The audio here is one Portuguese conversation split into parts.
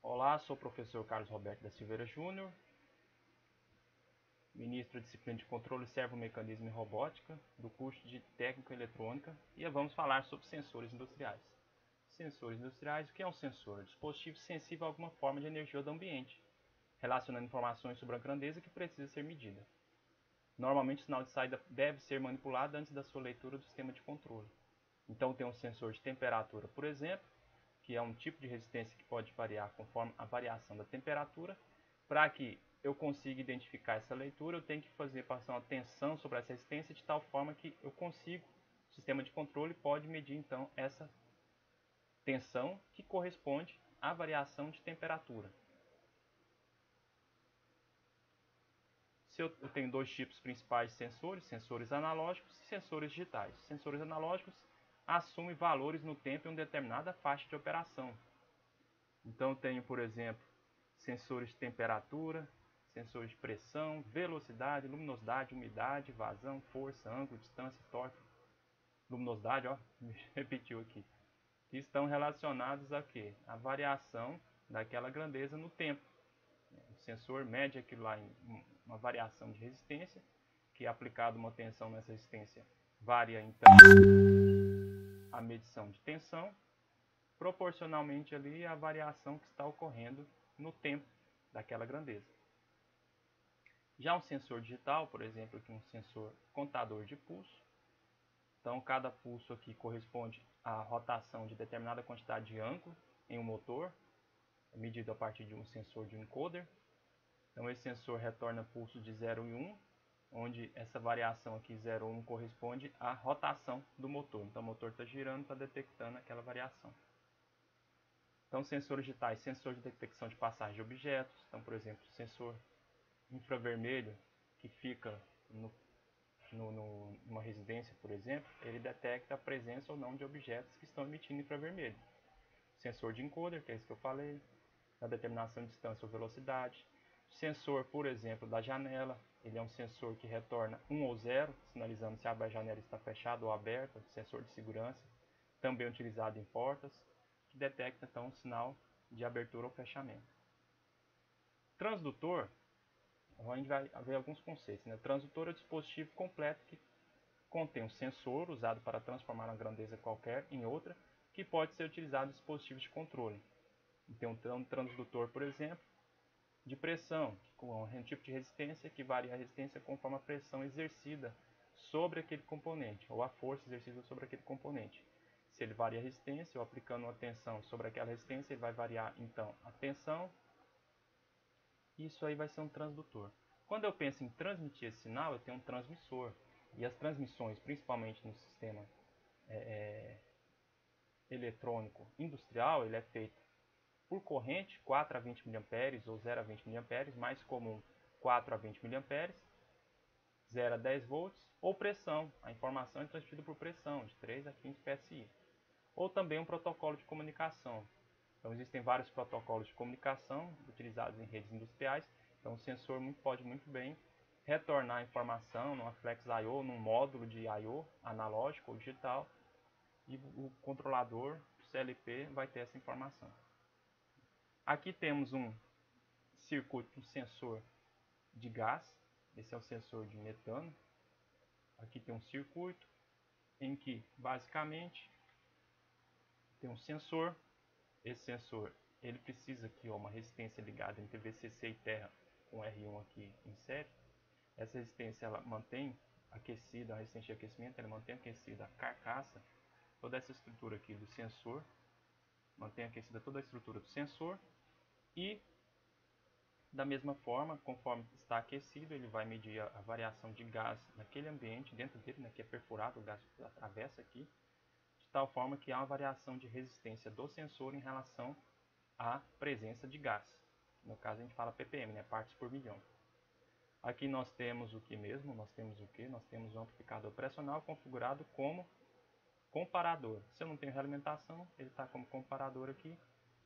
Olá, sou o professor Carlos Roberto da Silveira Júnior, ministro da disciplina de Controle Servomecanismo e Robótica, do curso de Técnico em Eletrônica, e vamos falar sobre sensores industriais. Sensores industriais, o que é um sensor? Dispositivo sensível a alguma forma de energia do ambiente, relacionando informações sobre a grandeza que precisa ser medida. Normalmente o sinal de saída deve ser manipulado antes da sua leitura do sistema de controle. Então tem um sensor de temperatura, por exemplo, que é um tipo de resistência que pode variar conforme a variação da temperatura. Para que eu consiga identificar essa leitura, eu tenho que passar uma tensão sobre essa resistência de tal forma que eu consigo, o sistema de controle pode medir então essa tensão que corresponde à variação de temperatura. Eu tenho dois tipos principais de sensores, sensores analógicos e sensores digitais. Sensores analógicos assumem valores no tempo em uma determinada faixa de operação. Então eu tenho, por exemplo, sensores de temperatura, sensores de pressão, velocidade, luminosidade, umidade, vazão, força, ângulo, distância, torque, luminosidade, ó, me repetiu aqui, que estão relacionados a quê? A variação daquela grandeza no tempo. O sensor mede aquilo lá em uma variação de resistência, que aplicado uma tensão nessa resistência, varia então a medição de tensão, proporcionalmente ali a variação que está ocorrendo no tempo daquela grandeza. Já um sensor digital, por exemplo, aqui um sensor contador de pulso. Então cada pulso aqui corresponde à rotação de determinada quantidade de ângulo em um motor, medido a partir de um sensor de um encoder. Então esse sensor retorna pulsos de 0 e 1, onde essa variação aqui 0 e 1 corresponde à rotação do motor. Então o motor está girando, está detectando aquela variação. Então sensores digitais, sensor de detecção de passagem de objetos. Então, por exemplo, sensor infravermelho que fica numa residência, por exemplo, ele detecta a presença ou não de objetos que estão emitindo infravermelho. Sensor de encoder, que é isso que eu falei, da determinação de distância ou velocidade. Sensor, por exemplo, da janela, ele é um sensor que retorna 1 ou 0, sinalizando se a janela está fechada ou aberta, sensor de segurança, também utilizado em portas, que detecta então um sinal de abertura ou fechamento. Transdutor, a gente vai ver alguns conceitos, né? Transdutor é o dispositivo completo que contém um sensor usado para transformar uma grandeza qualquer em outra, que pode ser utilizado em dispositivos de controle. Tem um transdutor, por exemplo, de pressão, com um tipo de resistência que varia a resistência conforme a pressão exercida sobre aquele componente, ou a força exercida sobre aquele componente. Se ele varia a resistência, ou aplicando uma tensão sobre aquela resistência, ele vai variar então a tensão. Isso aí vai ser um transdutor. Quando eu penso em transmitir esse sinal, eu tenho um transmissor. E as transmissões, principalmente no sistema eletrônico industrial, ele é feito por corrente, 4 a 20 mA ou 0 a 20 mA, mais comum 4 a 20 mA, 0 a 10 volts, ou pressão, a informação é transmitida por pressão, de 3 a 15 psi. Ou também um protocolo de comunicação. Então existem vários protocolos de comunicação utilizados em redes industriais. Então o sensor pode muito bem retornar a informação numa flex I/O, num módulo de I/O analógico ou digital, e o controlador, o CLP, vai ter essa informação. Aqui temos um circuito, um sensor de gás. Esse é o sensor de metano. Aqui tem um circuito em que basicamente tem um sensor. Esse sensor ele precisa aqui uma resistência ligada entre VCC e terra com R1 aqui em série. Essa resistência ela mantém aquecida, a resistência de aquecimento, ela mantém aquecida a carcaça, toda essa estrutura aqui do sensor, mantém aquecida toda a estrutura do sensor, e da mesma forma, conforme está aquecido, ele vai medir a variação de gás naquele ambiente, dentro dele, né, que é perfurado, o gás atravessa aqui, de tal forma que há uma variação de resistência do sensor em relação à presença de gás. No caso a gente fala ppm, né, partes por milhão. Aqui nós temos o que mesmo? Nós temos o que? Nós temos um amplificador pressional configurado como comparador. Se eu não tenho realimentação, ele está como comparador aqui,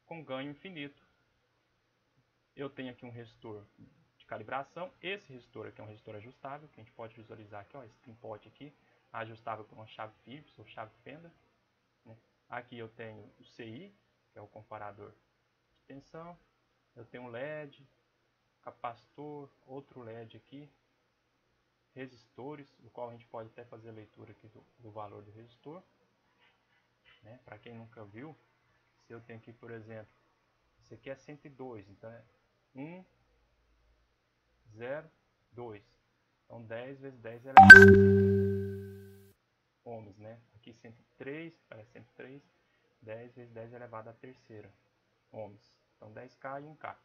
com ganho infinito. Eu tenho aqui um resistor de calibração. Esse resistor aqui é um resistor ajustável, que a gente pode visualizar aqui, ó, esse pinpoint aqui, ajustável com uma chave Phillips ou chave Fender, né? Aqui eu tenho o CI, que é o comparador de tensão. Eu tenho um LED, capacitor, outro LED aqui, resistores, do qual a gente pode até fazer a leitura aqui do valor do resistor, né? Para quem nunca viu, se eu tenho aqui, por exemplo, esse aqui é 102, então é 1, 0, 2. Então 10 vezes 10 elevado a 30 ohms, né? Aqui 103, parece 103, 10 vezes 10 elevado a terceira ohms. Então 10K e 1K.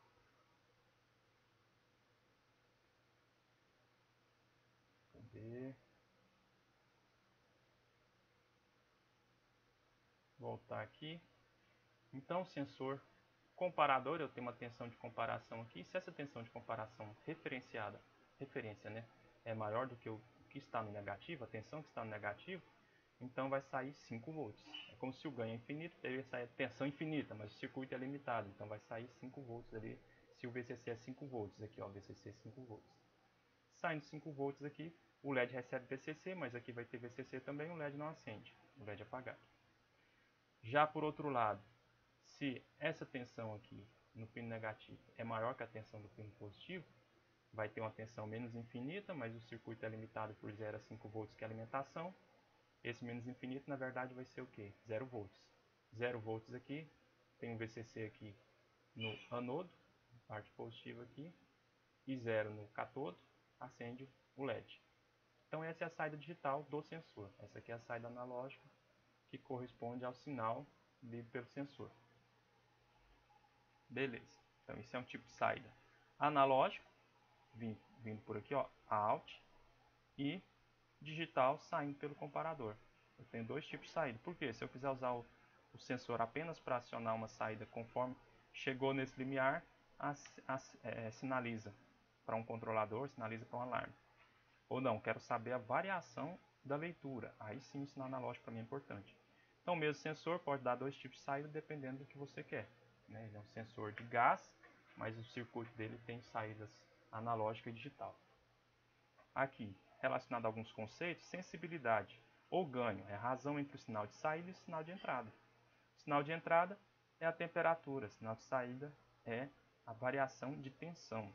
Cadê? Voltar aqui. Então, sensor comparador, eu tenho uma tensão de comparação aqui. Se essa tensão de comparação referência, né, é maior do que o que está no negativo, a tensão que está no negativo, então vai sair 5 volts. É como se o ganho é infinito, deveria sair a tensão infinita, mas o circuito é limitado, então vai sair 5 volts ali, se o VCC é 5 volts, aqui ó, VCC é 5 volts. Saindo 5 volts aqui, o LED recebe VCC, mas aqui vai ter VCC também, o LED não acende, o LED é apagado. Já por outro lado, se essa tensão aqui no pino negativo é maior que a tensão do pino positivo, vai ter uma tensão menos infinita, mas o circuito é limitado por 0 a 5 volts que é a alimentação. Esse menos infinito, na verdade, vai ser o quê? 0 volts. 0 volts aqui, tem um VCC aqui no anodo, parte positiva aqui, e 0 no catodo, acende o LED. Então essa é a saída digital do sensor. Essa aqui é a saída analógica, que corresponde ao sinal lido pelo sensor. Beleza. Então isso é um tipo de saída analógico, vindo por aqui, ó, out, e digital saindo pelo comparador. Eu tenho dois tipos de saída. Por quê? Se eu quiser usar o sensor apenas para acionar uma saída conforme chegou nesse limiar, sinaliza para um controlador, sinaliza para um alarme. Ou não, quero saber a variação da leitura. Aí sim o sinal analógico para mim é importante. Então o mesmo sensor pode dar dois tipos de saída dependendo do que você quer. Né? Ele é um sensor de gás, mas o circuito dele tem saídas analógica e digital. Aqui, relacionado a alguns conceitos, sensibilidade ou ganho é a razão entre o sinal de saída e o sinal de entrada. O sinal de entrada é a temperatura, o sinal de saída é a variação de tensão,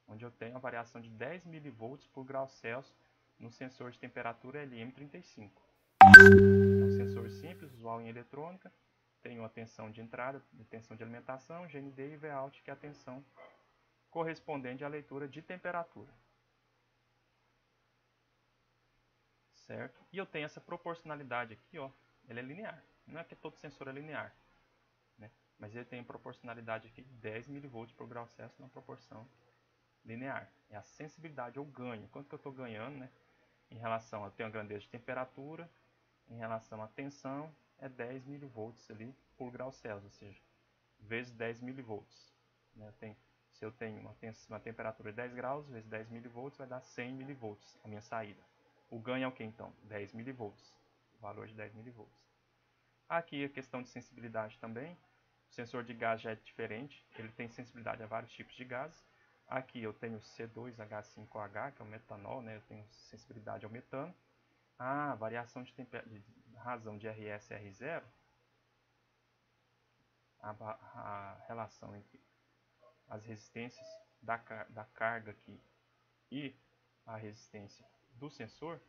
onde eu tenho a variação de 10 mV por grau Celsius no sensor de temperatura LM35. É um sensor simples, usual em eletrônica, tem uma tensão de entrada, tensão de alimentação, GND e Vout, que é a tensão correspondente à leitura de temperatura. Certo? E eu tenho essa proporcionalidade aqui, ó, ela é linear. Não é que todo sensor é linear, né? Mas ele tem proporcionalidade aqui de 10 mV por grau Celsius na proporção linear. É a sensibilidade ou ganho. Quanto que eu estou ganhando, né? Em relação, eu tenho a grandeza de temperatura, em relação à tensão, é 10 mV ali por grau Celsius, ou seja, vezes 10 mV. Né? Se eu tenho uma temperatura de 10 graus, vezes 10 mV, vai dar 100 mV a minha saída. O ganho é o que então? 10 mV, o valor de 10 mV. Aqui a questão de sensibilidade também. O sensor de gás já é diferente, ele tem sensibilidade a vários tipos de gases. Aqui eu tenho C2H5OH, que é o metanol, né? Eu tenho sensibilidade ao metano. A variação de razão de RS e R0, a relação entre as resistências da carga aqui e a resistência do sensor,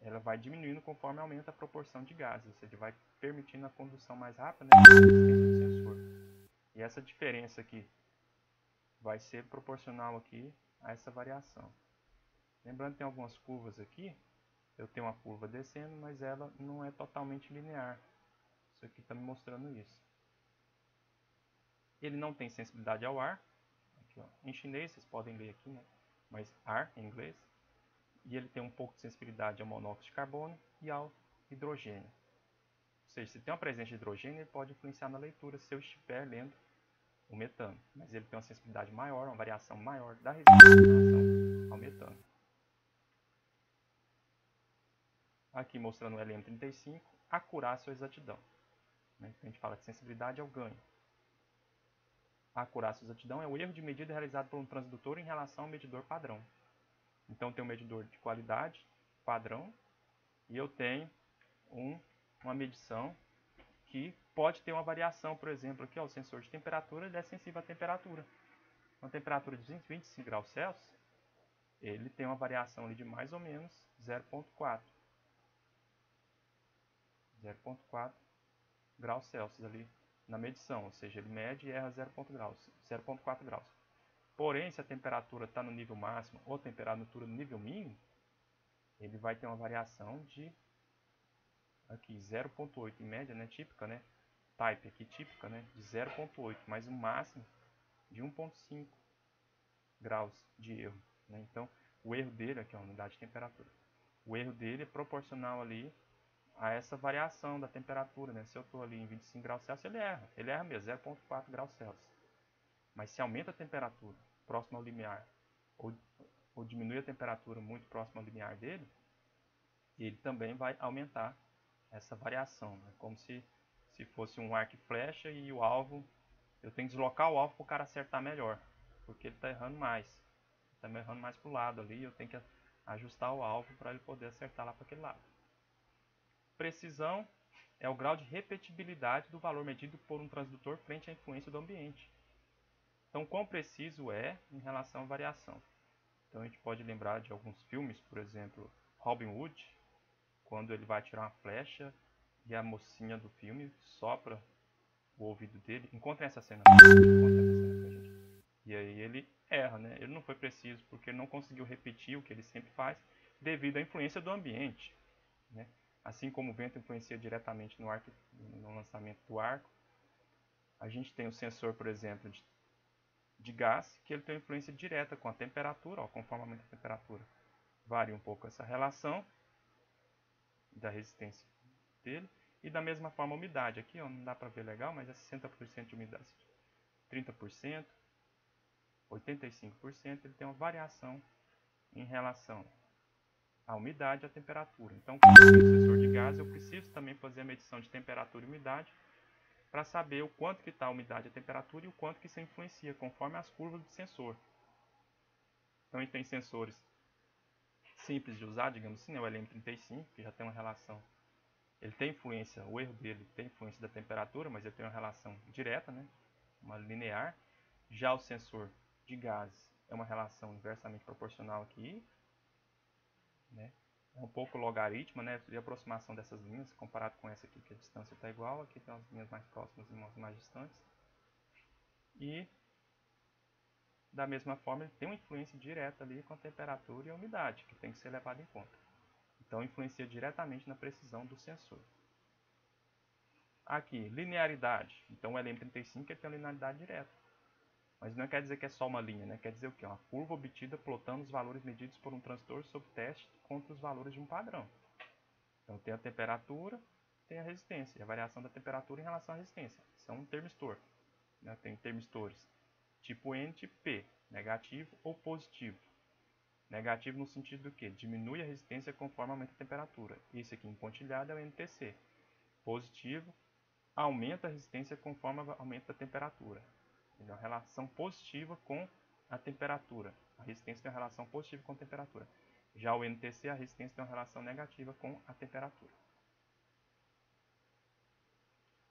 ela vai diminuindo conforme aumenta a proporção de gases, ou seja, vai permitindo a condução mais rápida, né, da resistência do sensor. E essa diferença aqui vai ser proporcional aqui a essa variação. Lembrando que tem algumas curvas aqui, eu tenho uma curva descendo, mas ela não é totalmente linear. Isso aqui está me mostrando isso. Ele não tem sensibilidade ao ar. Aqui, ó. Em chinês, vocês podem ler aqui, né? Mas ar em inglês. E ele tem um pouco de sensibilidade ao monóxido de carbono e ao hidrogênio. Ou seja, se tem uma presença de hidrogênio, ele pode influenciar na leitura se eu estiver lendo o metano. Mas ele tem uma sensibilidade maior, uma variação maior da resistência em relação ao metano. Aqui mostrando o LM35, acurácia ou exatidão. Né? A gente fala de sensibilidade ao ganho. A acurácia ou exatidão é o erro de medida realizado por um transdutor em relação ao medidor padrão. Então, eu tenho um medidor de qualidade padrão e eu tenho uma medição que pode ter uma variação, por exemplo, aqui ó, o sensor de temperatura ele é sensível à temperatura. Uma temperatura de 25 graus Celsius, ele tem uma variação ali de mais ou menos 0,4 graus Celsius ali na medição, ou seja, ele mede e erra 0,4 graus. Porém, se a temperatura está no nível máximo ou a temperatura no nível mínimo, ele vai ter uma variação de aqui 0,8 em média, né, típica, né, type aqui típica, né, de 0,8, mas o máximo de 1,5 graus de erro, né? Então, o erro dele aqui é a unidade de temperatura. O erro dele é proporcional ali a essa variação da temperatura, né? Se eu estou ali em 25 graus Celsius, ele erra mesmo, 0,4 graus Celsius. Mas se aumenta a temperatura próximo ao limiar, ou diminui a temperatura muito próximo ao limiar dele, ele também vai aumentar essa variação, né? Como se fosse um arco e flecha e o alvo, eu tenho que deslocar o alvo para o cara acertar melhor, porque ele está errando mais. Está errando mais para o lado ali, eu tenho que ajustar o alvo para ele poder acertar lá para aquele lado. Precisão é o grau de repetibilidade do valor medido por um transdutor frente à influência do ambiente. Então, quão preciso é em relação à variação? Então, a gente pode lembrar de alguns filmes, por exemplo, Robin Hood, quando ele vai atirar uma flecha e a mocinha do filme sopra o ouvido dele. Encontrem essa cena. E aí ele erra, né? Ele não foi preciso porque ele não conseguiu repetir o que ele sempre faz devido à influência do ambiente, né? Assim como o vento influencia diretamente no lançamento do arco, a gente tem o sensor, por exemplo, de gás, que ele tem uma influência direta com a temperatura, ó, conforme aumenta a temperatura. Varia um pouco essa relação da resistência dele. E da mesma forma a umidade. Aqui ó, não dá para ver legal, mas é 60% de umidade. 30%, 85%, ele tem uma variação em relação à umidade e à temperatura. Então, quando eu tenho um sensor de gás, eu preciso também fazer a medição de temperatura e umidade para saber o quanto que está a umidade e a temperatura e o quanto que isso influencia, conforme as curvas do sensor. Então, a gente tem sensores simples de usar, digamos assim, né? O LM35, que já tem uma relação, ele tem influência, o erro dele tem influência da temperatura, mas ele tem uma relação direta, né? Uma linear. Já o sensor de gases é uma relação inversamente proporcional aqui, né? É um pouco logaritmo, né? De aproximação dessas linhas, comparado com essa aqui, que a distância está igual. Aqui tem as linhas mais próximas e umas mais distantes. E, da mesma forma, ele tem uma influência direta ali com a temperatura e a umidade, que tem que ser levado em conta. Então, influencia diretamente na precisão do sensor. Aqui, linearidade. Então, o LM35 ele tem uma linearidade direta. Mas não quer dizer que é só uma linha, né? Quer dizer o quê? Uma curva obtida plotando os valores medidos por um transdutor sob teste contra os valores de um padrão. Então tem a temperatura, tem a resistência, e a variação da temperatura em relação à resistência. São um termistor, né? Tem termistores tipo N, tipo P, negativo ou positivo. Negativo no sentido do que? Diminui a resistência conforme aumenta a temperatura. Esse aqui em pontilhado é o NTC. Positivo, aumenta a resistência conforme aumenta a temperatura. Ele é uma relação positiva com a temperatura. A resistência tem uma relação positiva com a temperatura. Já o NTC, a resistência tem uma relação negativa com a temperatura.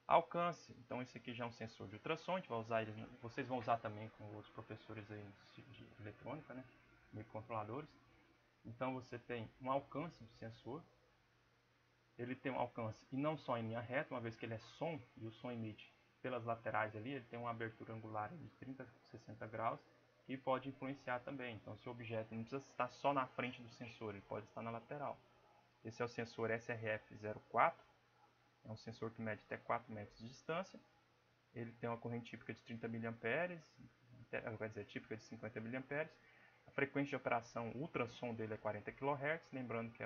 Alcance. Então esse aqui já é um sensor de ultrassom. A gente vai usar ele, vocês vão usar também com outros professores aí de eletrônica, né? Microcontroladores. Então você tem um alcance do sensor. Ele tem um alcance e não só em linha reta, uma vez que ele é som e o som emite pelas laterais ali, ele tem uma abertura angular de 30 a 60 graus e pode influenciar também. Então, se o objeto não precisa estar só na frente do sensor, ele pode estar na lateral. Esse é o sensor SRF04, é um sensor que mede até 4 metros de distância. Ele tem uma corrente típica de 30 mA, vai dizer, típica de 50 mA. A frequência de operação ultrassom dele é 40 kHz, lembrando que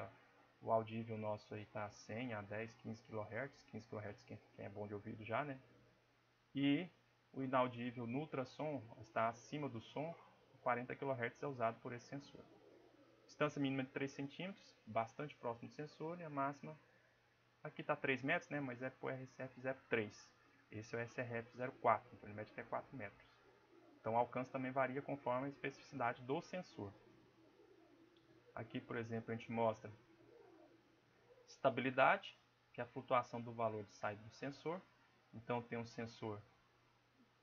o audível nosso aí está a 100, a 10, 15 kHz. 15 kHz quem é bom de ouvido já, né? E o inaudível no ultrassom está acima do som, 40 kHz é usado por esse sensor. Distância mínima de 3 cm, bastante próximo do sensor, e a máxima, aqui está 3 metros, né, mas é para o RSF03. Esse é o SRF04, então ele mede até 4 metros. Então o alcance também varia conforme a especificidade do sensor. Aqui, por exemplo, a gente mostra estabilidade, que é a flutuação do valor de saída do sensor. Então tem um sensor,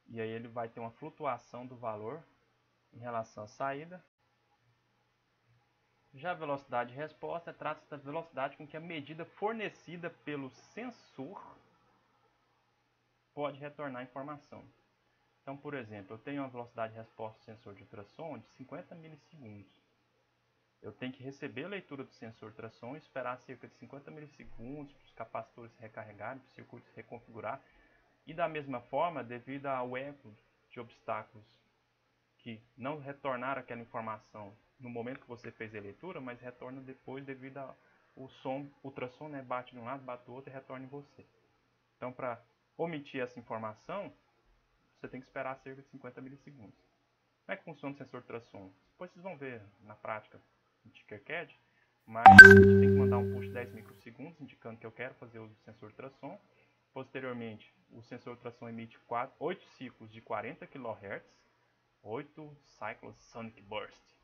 e aí ele vai ter uma flutuação do valor em relação à saída. Já a velocidade de resposta trata-se da velocidade com que a medida fornecida pelo sensor pode retornar a informação. Então, por exemplo, eu tenho uma velocidade de resposta do sensor de ultrassom de 50 milissegundos. Eu tenho que receber a leitura do sensor de ultrassom e esperar cerca de 50 milissegundos para os capacitores se recarregarem, para o circuito se reconfigurar. E da mesma forma, devido ao eco de obstáculos que não retornaram aquela informação no momento que você fez a leitura, mas retorna depois devido ao som, ultrassom, né, bate de um lado, bate do outro e retorna em você. Então, para omitir essa informação, você tem que esperar cerca de 50 milissegundos. Como é que funciona o sensor de ultrassom? Depois vocês vão ver na prática no Tinkercad, mas a gente tem que mandar um push de 10 microsegundos, indicando que eu quero fazer uso do sensor de ultrassom. Posteriormente, o sensor de ultrassom emite 8 ciclos de 40 kHz, 8 cycles sonic burst.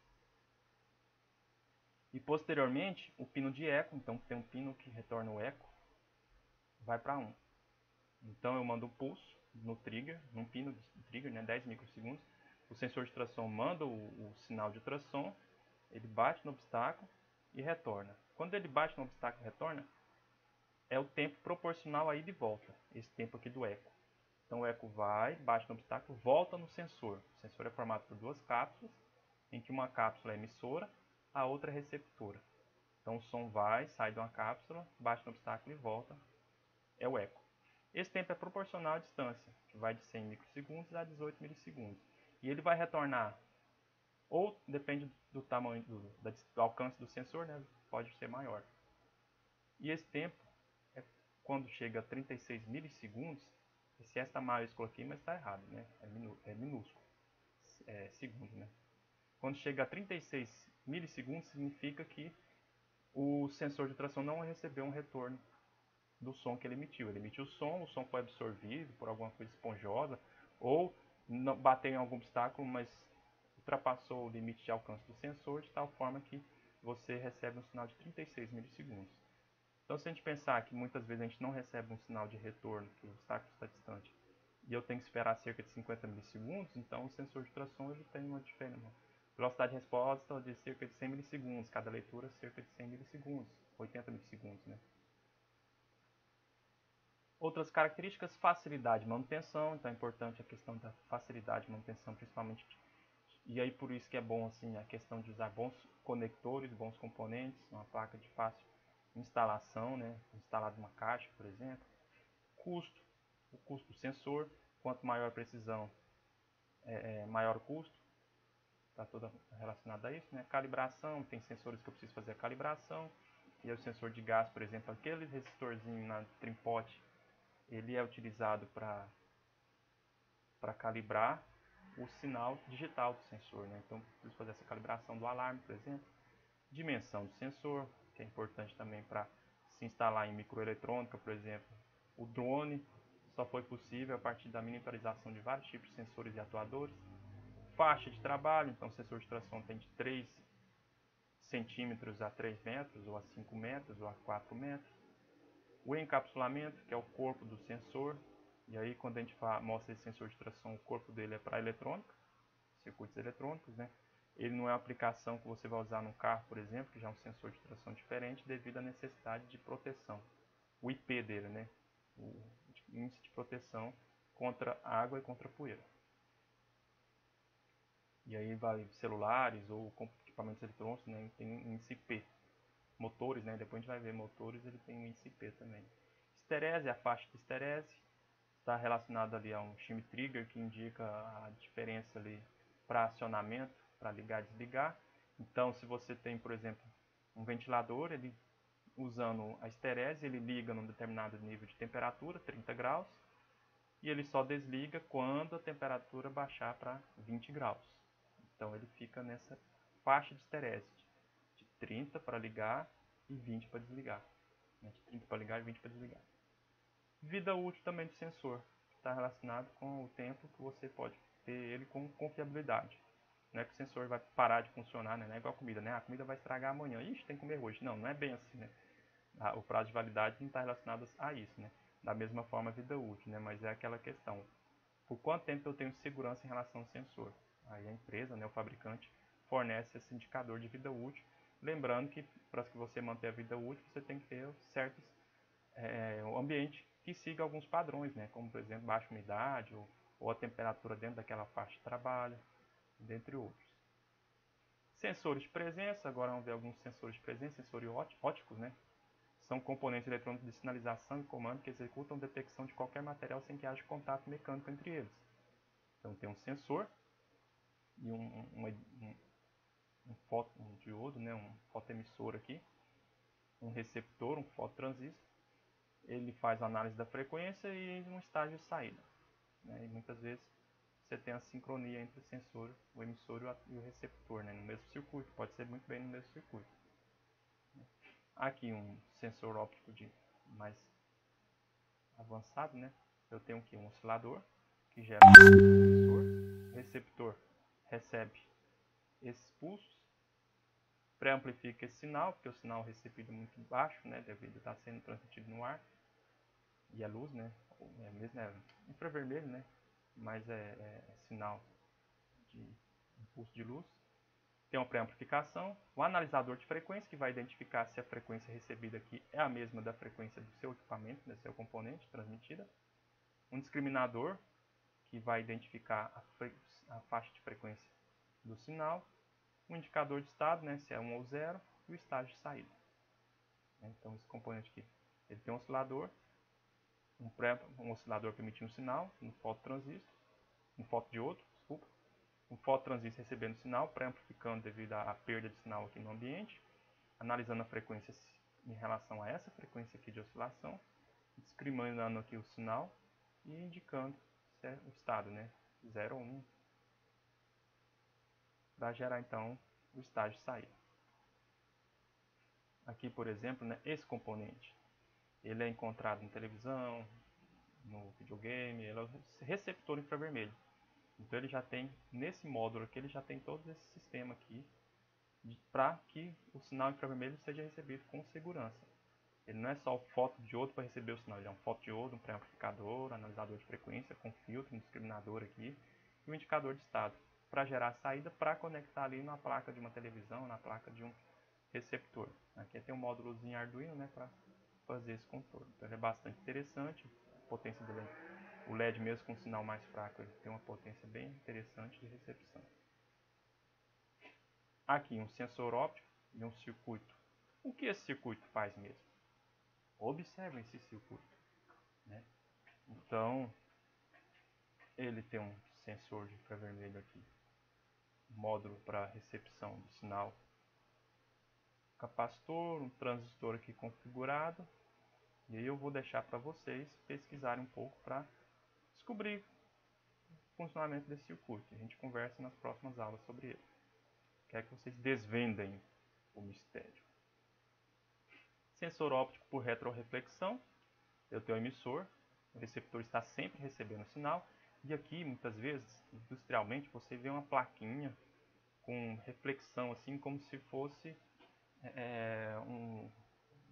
E posteriormente, o pino de eco, então tem um pino que retorna o eco, vai para 1. Então eu mando um pulso no trigger, num pino de trigger, né, 10 microsegundos. O sensor de ultrassom manda o sinal de ultrassom, ele bate no obstáculo e retorna. Quando ele bate no obstáculo e retorna, é o tempo proporcional à ida e volta, esse tempo aqui do eco. Então o eco vai, bate no obstáculo, volta no sensor. O sensor é formado por duas cápsulas, em que uma cápsula é emissora, a outra é receptora. Então o som vai, sai de uma cápsula, bate no obstáculo e volta, é o eco. Esse tempo é proporcional à distância, que vai de 100 microsegundos a 18 milissegundos. E ele vai retornar, ou depende do tamanho, do alcance do sensor, né, pode ser maior. E esse tempo, quando chega a 36 milissegundos, esse S está maiúsculo aqui, mas está errado, né? É minúsculo, é segundo, né? Quando chega a 36 milissegundos, significa que o sensor de ultrassom não recebeu um retorno do som que ele emitiu. Ele emitiu o som foi absorvido por alguma coisa esponjosa, ou bateu em algum obstáculo, mas ultrapassou o limite de alcance do sensor, de tal forma que você recebe um sinal de 36 milissegundos. Então, se a gente pensar que muitas vezes a gente não recebe um sinal de retorno, que o obstáculo está distante, e eu tenho que esperar cerca de 50 milissegundos, então o sensor de ultrassom ele tem uma diferença. Velocidade de resposta de cerca de 100 milissegundos, cada leitura cerca de 100 milissegundos, 80 milissegundos, né? Outras características, facilidade de manutenção, então é importante a questão da facilidade de manutenção, principalmente, e aí por isso que é bom assim, a questão de usar bons conectores, bons componentes, uma placa de fácil instalação, né? Instalado uma caixa, por exemplo. Custo, o custo do sensor, quanto maior a precisão, maior o custo, está toda relacionada a isso, né? Calibração, tem sensores que eu preciso fazer a calibração, e o sensor de gás, por exemplo, aquele resistorzinho na trimpote, ele é utilizado para calibrar o sinal digital do sensor, né? Então, preciso fazer essa calibração do alarme, por exemplo. Dimensão do sensor, que é importante também para se instalar em microeletrônica, por exemplo. O drone só foi possível a partir da miniaturização de vários tipos de sensores e atuadores. Faixa de trabalho, então o sensor de tração tem de 3 centímetros a 3 metros, ou a 5 metros, ou a 4 metros. O encapsulamento, que é o corpo do sensor, e aí quando a gente mostra esse sensor de tração, o corpo dele é para eletrônica, circuitos eletrônicos, né? Ele não é uma aplicação que você vai usar num carro, por exemplo, que já é um sensor de tração diferente, devido à necessidade de proteção. O IP dele, né? O índice de proteção contra água e contra poeira. E aí vai celulares ou equipamentos eletrônicos, né? Tem índice IP. Motores, né? Depois a gente vai ver motores, ele tem um índice IP também. Esterese, a faixa de esterese está relacionada ali a um shim trigger que indica a diferença ali para acionamento, para ligar e desligar. Então, se você tem, por exemplo, um ventilador, ele usando a esterese, ele liga num determinado nível de temperatura, 30 graus, e ele só desliga quando a temperatura baixar para 20 graus. Então, ele fica nessa faixa de esterese, de 30 para ligar e 20 para desligar. De 30 para ligar e 20 para desligar. Vida útil também do sensor, que está relacionado com o tempo que você pode ter ele com confiabilidade. Não é que o sensor vai parar de funcionar, né? Não é igual a comida, né? A comida vai estragar amanhã. Ixi, tem que comer hoje. Não, não é bem assim, né? O prazo de validade não está relacionado a isso, né? da mesma forma a vida útil, né? Mas é aquela questão, por quanto tempo eu tenho segurança em relação ao sensor? Aí a empresa, né, o fabricante, fornece esse indicador de vida útil, lembrando que para que você manter a vida útil, você tem que ter certos um ambiente que siga alguns padrões, né, como por exemplo baixa umidade ou a temperatura dentro daquela faixa de trabalho, dentre outros. Sensores de presença, agora vamos ver alguns sensores de presença, sensores óticos, né? São componentes eletrônicos de sinalização e comando que executam detecção de qualquer material sem que haja contato mecânico entre eles. Então tem um sensor e um diodo, né? Um fotoemissor aqui, um receptor, um fototransistor. Ele faz a análise da frequência e um estágio de saída, né? E muitas vezes você tem a sincronia entre o sensor, o emissor e o receptor, né? No mesmo circuito, pode ser muito bem no mesmo circuito. Aqui um sensor óptico de mais avançado, né? Eu tenho aqui um oscilador que gera um emissor, o receptor recebe esses pulsos, pré-amplifica esse sinal, porque o sinal recebido é muito baixo, né? Devido a estar sendo transmitido no ar, e a luz, né? Mesmo infravermelho, né? Mas é sinal de impulso de luz. Tem uma pré-amplificação, um analisador de frequência que vai identificar se a frequência recebida aqui é a mesma da frequência do seu equipamento, do seu componente transmitida. Um discriminador que vai identificar a faixa de frequência do sinal. Um indicador de estado, né, se é 1 ou 0, e o estágio de saída. Então esse componente aqui, ele tem um oscilador, um oscilador permitindo um sinal, um fototransistor, um fotodiodo, desculpa, um fototransistor recebendo sinal, pré-amplificando devido à perda de sinal aqui no ambiente, analisando a frequência em relação a essa frequência aqui de oscilação, discriminando aqui o sinal e indicando o estado, né, 0 ou 1, para gerar então o estágio de saída. Aqui, por exemplo, né, esse componente, ele é encontrado na televisão, no videogame, ele é o receptor infravermelho. Então ele já tem, nesse módulo aqui, ele já tem todo esse sistema aqui para que o sinal infravermelho seja recebido com segurança. Ele não é só o fotodiodo para receber o sinal, ele é um fotodiodo, um pré-amplificador, um analisador de frequência com filtro, um discriminador aqui e um indicador de estado para gerar a saída para conectar ali na placa de uma televisão, na placa de um receptor. Aqui tem um módulozinho Arduino, né, para fazer esse controle. Então ele é bastante interessante, a potência dele, o LED mesmo com um sinal mais fraco, ele tem uma potência bem interessante de recepção. Aqui um sensor óptico e um circuito. O que esse circuito faz mesmo? Observem esse circuito, né? Então ele tem um sensor de infravermelho aqui, módulo para recepção do sinal, capacitor, um transistor aqui configurado, e aí eu vou deixar para vocês pesquisarem um pouco para descobrir o funcionamento desse circuito. A gente conversa nas próximas aulas sobre ele. Quero que vocês desvendem o mistério. Sensor óptico por retroreflexão. Eu tenho o emissor, o receptor está sempre recebendo o sinal, e aqui muitas vezes, industrialmente, você vê uma plaquinha com reflexão, assim como se fosse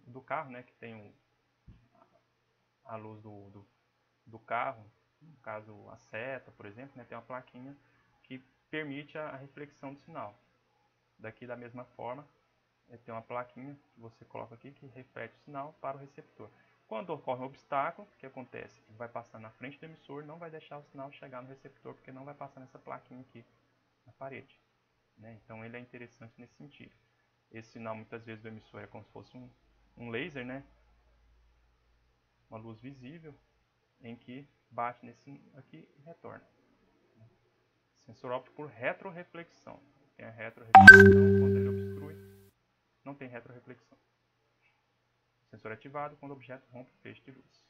do carro, né, que tem a luz do carro, no caso a seta, por exemplo, né, tem uma plaquinha que permite a reflexão do sinal. Daqui da mesma forma, tem uma plaquinha que você coloca aqui que reflete o sinal para o receptor. Quando ocorre um obstáculo, o que acontece? Ele vai passar na frente do emissor, não vai deixar o sinal chegar no receptor, porque não vai passar nessa plaquinha aqui na parede, né? Então ele é interessante nesse sentido. Esse sinal muitas vezes do emissor é como se fosse um laser, né? Uma luz visível em que bate nesse aqui e retorna. Sensor óptico por retroreflexão. Tem a retroreflexão, quando ele obstrui, não tem retroreflexão. Sensor ativado quando o objeto rompe o feixe de luz.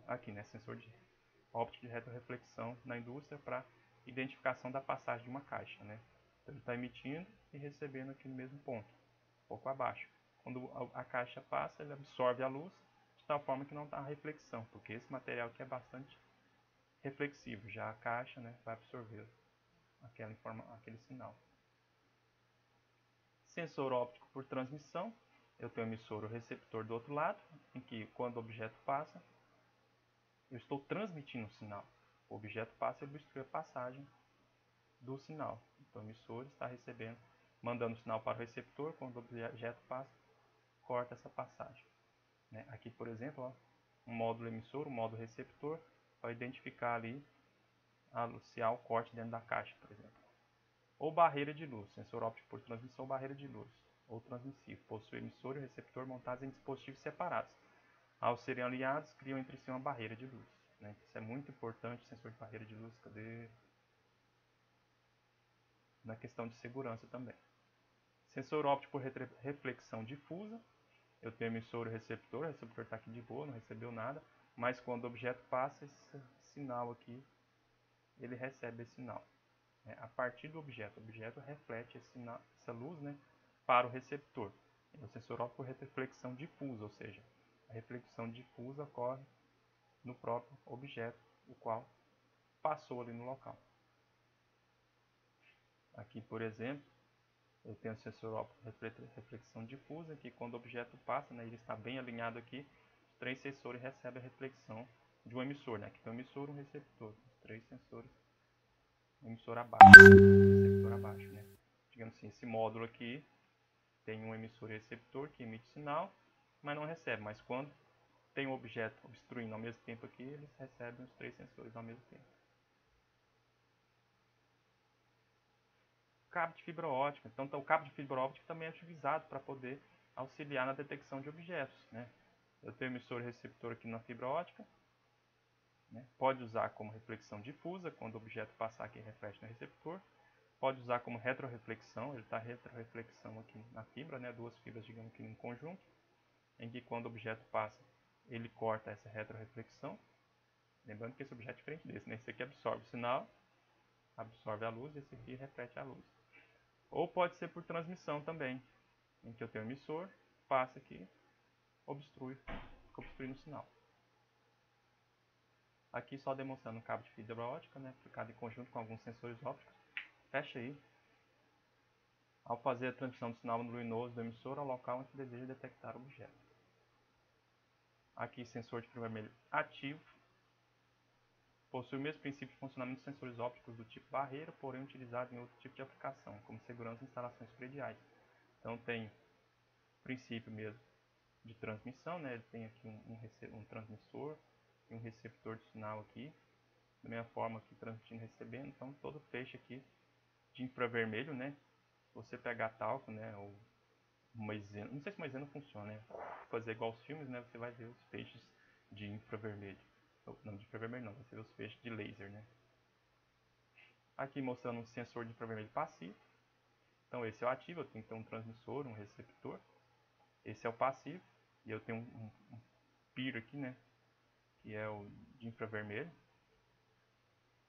Aqui, né, sensor de óptico de retroreflexão na indústria para identificação da passagem de uma caixa, né? Então ele está emitindo e recebendo aqui no mesmo ponto, um pouco abaixo. Quando a caixa passa, ele absorve a luz de tal forma que não está a reflexão, porque esse material aqui é bastante reflexivo, já a caixa, né, vai absorver aquele sinal. Sensor óptico por transmissão. eu tenho o emissor e o receptor do outro lado, em que quando o objeto passa, eu estou transmitindo o sinal. O objeto passa e obstrui a passagem do sinal. Então o emissor está recebendo, mandando o sinal para o receptor, quando o objeto passa, corta essa passagem. Aqui, por exemplo, ó, um módulo emissor, um módulo receptor, para identificar ali se há o corte dentro da caixa, por exemplo. Ou barreira de luz, sensor óptico por transmissão, barreira de luz, ou transmissivo, possui emissor e receptor montados em dispositivos separados. Ao serem alinhados, criam entre si uma barreira de luz. Isso é muito importante, sensor de barreira de luz, na questão de segurança também. Sensor óptico por reflexão difusa, eu tenho emissor e receptor, o receptor está aqui de boa, não recebeu nada, mas quando o objeto passa, esse sinal aqui, ele recebe esse sinal. A partir do objeto, o objeto reflete esse sinal, essa luz, para o receptor. O sensor óptico por reflexão difusa, ou seja, a reflexão difusa ocorre no próprio objeto, o qual passou ali no local. Aqui, por exemplo, eu tenho o sensor óptico por reflexão difusa, que quando o objeto passa, ele está bem alinhado aqui, os 3 sensores recebem a reflexão de um emissor. Aqui tem um emissor e um receptor, os 3 sensores, um emissor abaixo, receptor abaixo. Digamos assim, esse módulo aqui tem um emissor e receptor que emite sinal, mas não recebe. Mas quando tem um objeto obstruindo ao mesmo tempo aqui, eles recebem os 3 sensores ao mesmo tempo. Cabo de fibra ótica. Então, o cabo de fibra ótica também é utilizado para poder auxiliar na detecção de objetos. Eu tenho emissor e receptor aqui na fibra ótica. Pode usar como reflexão difusa, quando o objeto passar aqui reflete no receptor. Pode usar como retroreflexão, ele está retroreflexão aqui na fibra, 2 fibras, digamos que em conjunto, em que quando o objeto passa, ele corta essa retroreflexão. Lembrando que esse objeto é diferente desse, esse aqui absorve o sinal, absorve a luz, e esse aqui reflete a luz. Ou pode ser por transmissão também, em que eu tenho um emissor, passa aqui, fica obstruindo o sinal. Aqui só demonstrando um cabo de fibra ótica, aplicado em conjunto com alguns sensores ópticos. Fecha aí. Ao fazer a transmissão do sinal luminoso do emissor ao local onde se deseja detectar o objeto. Aqui, sensor de infravermelho ativo. Possui o mesmo princípio de funcionamento dos sensores ópticos do tipo barreira, porém utilizado em outro tipo de aplicação, como segurança em instalações prediais. Então tem o princípio mesmo de transmissão, ele tem aqui um transmissor e um receptor de sinal aqui, da mesma forma aqui transmitindo e recebendo. Então todo feixe aqui de infravermelho, se você pegar talco, ou maisena, não sei se maisena funciona, fazer igual os filmes, você vai ver os feixes de infravermelho. Não, de infravermelho não, vai ser os feixes de laser, Aqui mostrando um sensor de infravermelho passivo. Então esse é o ativo, eu tenho que ter um transmissor, um receptor. Esse é o passivo, e eu tenho um PIR aqui, que é o de infravermelho.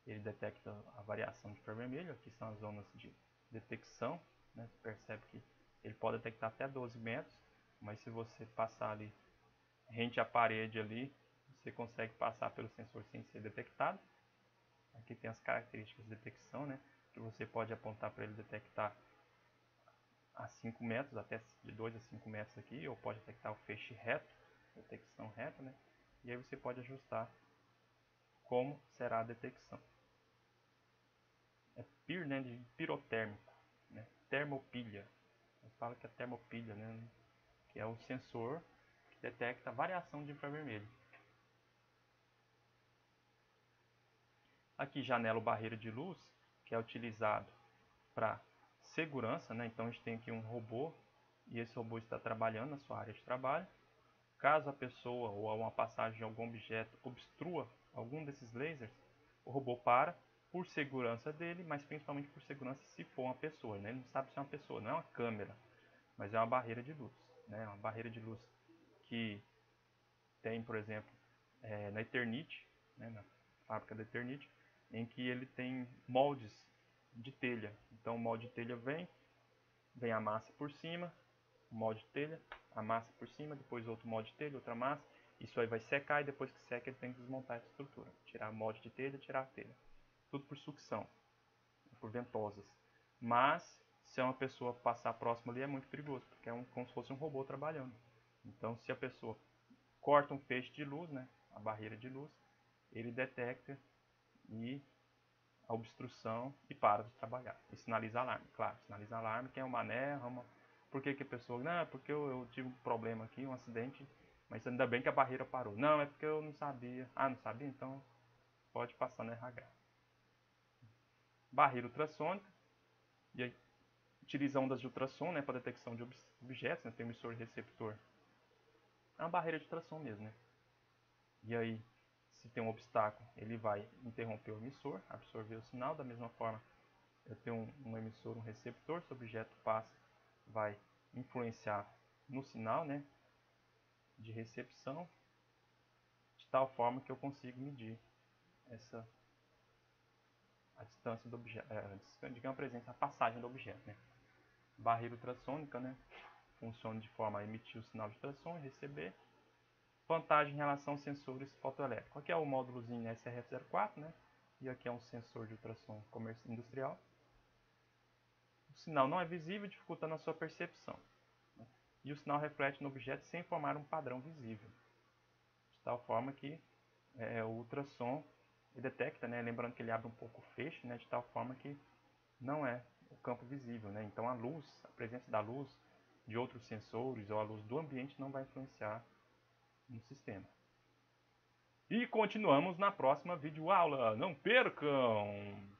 Ele detecta a variação de infravermelho, aqui são as zonas de detecção. Você percebe que ele pode detectar até 12 metros, mas se você passar ali rente à parede ali, você consegue passar pelo sensor sem ser detectado. Aqui tem as características de detecção, que você pode apontar para ele detectar a 5 metros, até de 2 a 5 metros aqui, ou pode detectar o feixe reto, detecção reta, e aí você pode ajustar como será a detecção. É PIR, de pirotérmico, termopilha. Eu falo que é termopilha, que é o sensor que detecta a variação de infravermelho. Aqui, janela ou barreira de luz, que é utilizado para segurança, então a gente tem aqui um robô, e esse robô está trabalhando na sua área de trabalho. Caso a pessoa ou uma passagem de algum objeto obstrua algum desses lasers, o robô para, por segurança dele, mas principalmente por segurança se for uma pessoa. Ele não sabe se é uma pessoa, não é uma câmera, mas é uma barreira de luz. Uma barreira de luz que tem, por exemplo, na Eternit, na fábrica da Eternit, em que ele tem moldes de telha. Então o molde de telha vem a massa por cima, o molde de telha, a massa por cima, depois outro molde de telha, outra massa. Isso aí vai secar, e depois que seca ele tem que desmontar essa estrutura. Tirar o molde de telha, tirar a telha. Tudo por sucção, por ventosas. Mas se uma pessoa passar próximo ali é muito perigoso, porque é como se fosse um robô trabalhando. Então, se a pessoa corta um feixe de luz, né, a barreira de luz, ele detecta e a obstrução e para de trabalhar. E sinaliza alarme, claro, sinaliza alarme, quem é o mané, por que a pessoa, não, é porque eu tive um problema aqui, um acidente, mas ainda bem que a barreira parou. Não, é porque eu não sabia. Ah, não sabia? Então pode passar no RH. Barreira ultrassônica, e aí utiliza ondas de ultrassom, né, para detecção de objetos, né, tem emissor e receptor. É uma barreira de ultrassom mesmo, né? E aí, se tem um obstáculo, ele vai interromper o emissor, absorver o sinal. Da mesma forma, eu tenho um emissor, um receptor, se o objeto passa, vai influenciar no sinal, né, de recepção, de tal forma que eu consigo medir a distância do objeto, digamos a presença, a passagem do objeto, né. Barreira ultrassônica, né, funciona de forma a emitir o sinal de ultrassom e receber. Vantagem em relação aos sensores fotoelétricos. Aqui é o módulozinho SRF04, né, e aqui é um sensor de ultrassom industrial. O sinal não é visível, dificultando a sua percepção. E o sinal reflete no objeto sem formar um padrão visível. De tal forma que o ultrassom detecta, né, lembrando que ele abre um pouco o feixe, né, de tal forma que não é o campo visível. Né? Então a luz, a presença da luz de outros sensores ou a luz do ambiente não vai influenciar no sistema. E continuamos na próxima videoaula. Não percam!